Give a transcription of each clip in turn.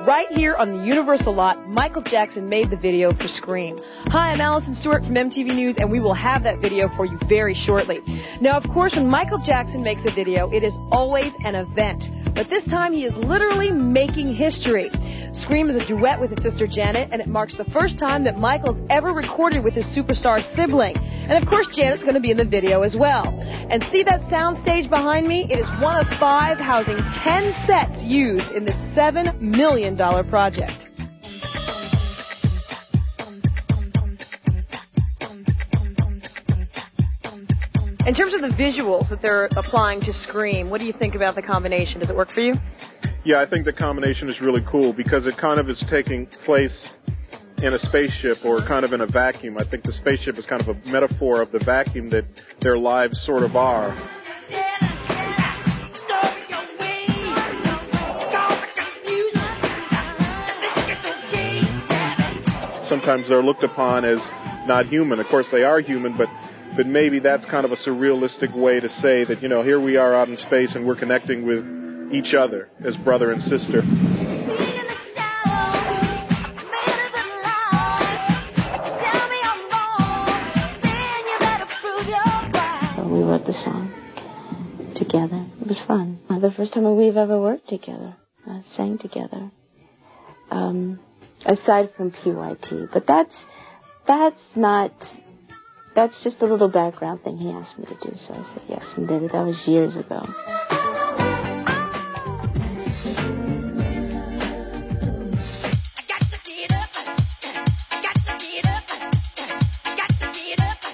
right here on the Universal lot, Michael Jackson made the video for Scream. Hi, I'm Allison Stewart from MTV News, and we will have that video for you very shortly. Now, of course, when Michael Jackson makes a video, it is always an event. But this time, he is literally making history. Scream is a duet with his sister Janet, and it marks the first time that Michael's ever recorded with his superstar sibling. And of course, Janet's going to be in the video as well. And see that soundstage behind me? It is one of 5 housing 10 sets used in this $7 million project. In terms of the visuals that they're applying to Scream, what do you think about the combination? Does it work for you? Yeah, I think the combination is really cool because it kind of is taking place in a spaceship or kind of in a vacuum. I think the spaceship is kind of a metaphor of the vacuum that their lives sort of are. Sometimes they're looked upon as not human. Of course, they are human, but maybe that's kind of a surrealistic way to say that, you know, here we are out in space and we're connecting with each other as brother and sister. We wrote the song together. It was fun. The first time we've ever worked together, sang together. Aside from PYT, but that's just a little background thing he asked me to do, so I said yes and did it. That was years ago.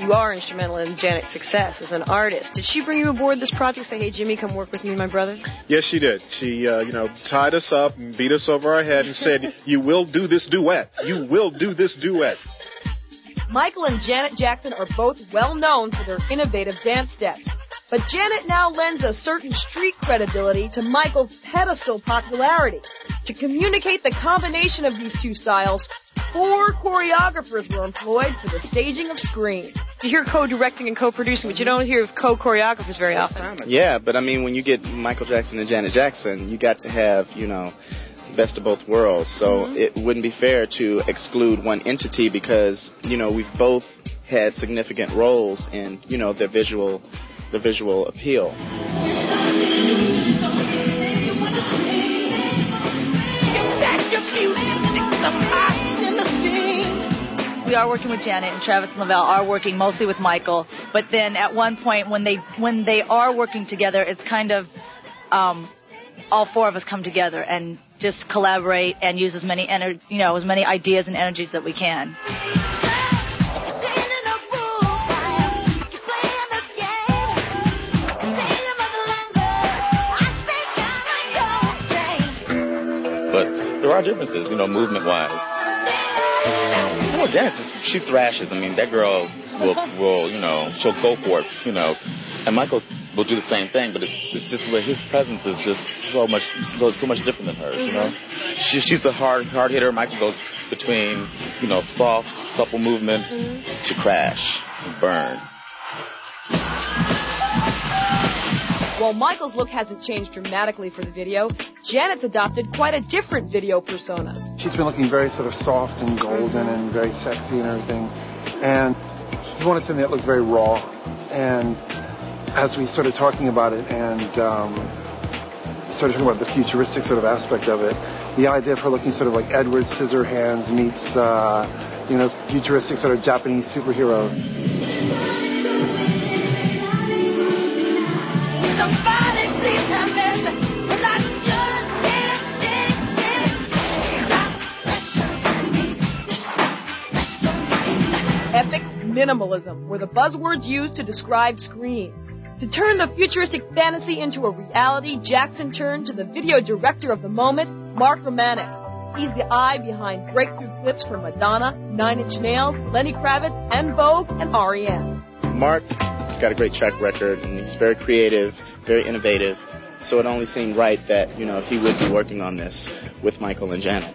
You are instrumental in Janet's success as an artist. Did she bring you aboard this project, say, hey, Jimmy, come work with me and my brother? Yes, she did. She, tied us up and beat us over our head and said, you will do this duet. You will do this duet. Michael and Janet Jackson are both well known for their innovative dance steps. But Janet now lends a certain street credibility to Michael's pedestal popularity. To communicate the combination of these two styles, 4 choreographers were employed for the staging of Scream. You hear co-directing and co-producing, but you don't hear of co-choreographers very often. Yeah, but I mean, when you get Michael Jackson and Janet Jackson, you got to have, best of both worlds. So it wouldn't be fair to exclude one entity because, we've both had significant roles in, the visual appeal. We are working with Janet, and Travis and Lavelle are working mostly with Michael. But then at one point, when they are working together, it's kind of all 4 of us come together and just collaborate and use as many as many ideas and energies that we can. But there are differences, movement-wise. Janet, she thrashes. I mean, that girl will she'll go for it, And Michael will do the same thing, but it's just where his presence is just so much different than hers, She's the hard hitter. Michael goes between, soft, supple movement to crash and burn. While Michael's look hasn't changed dramatically for the video, Janet's adopted quite a different video persona. She's been looking very sort of soft and golden and very sexy and everything. And he wanted something that looked very raw. And as we started talking about it and started talking about the futuristic sort of aspect of it, the idea of her looking sort of like Edward Scissorhands meets, futuristic sort of Japanese superhero. Somebody please have mercy, 'cause I just can't take it. Epic minimalism were the buzzwords used to describe Scream. To turn the futuristic fantasy into a reality, Jackson turned to the video director of the moment, Mark Romanek. He's the eye behind breakthrough clips from Madonna, 9 Inch Nails, Lenny Kravitz, En Vogue, and R.E.M. Mark has got a great track record, and he's very creative, very innovative. So it only seemed right that, he would be working on this with Michael and Janet.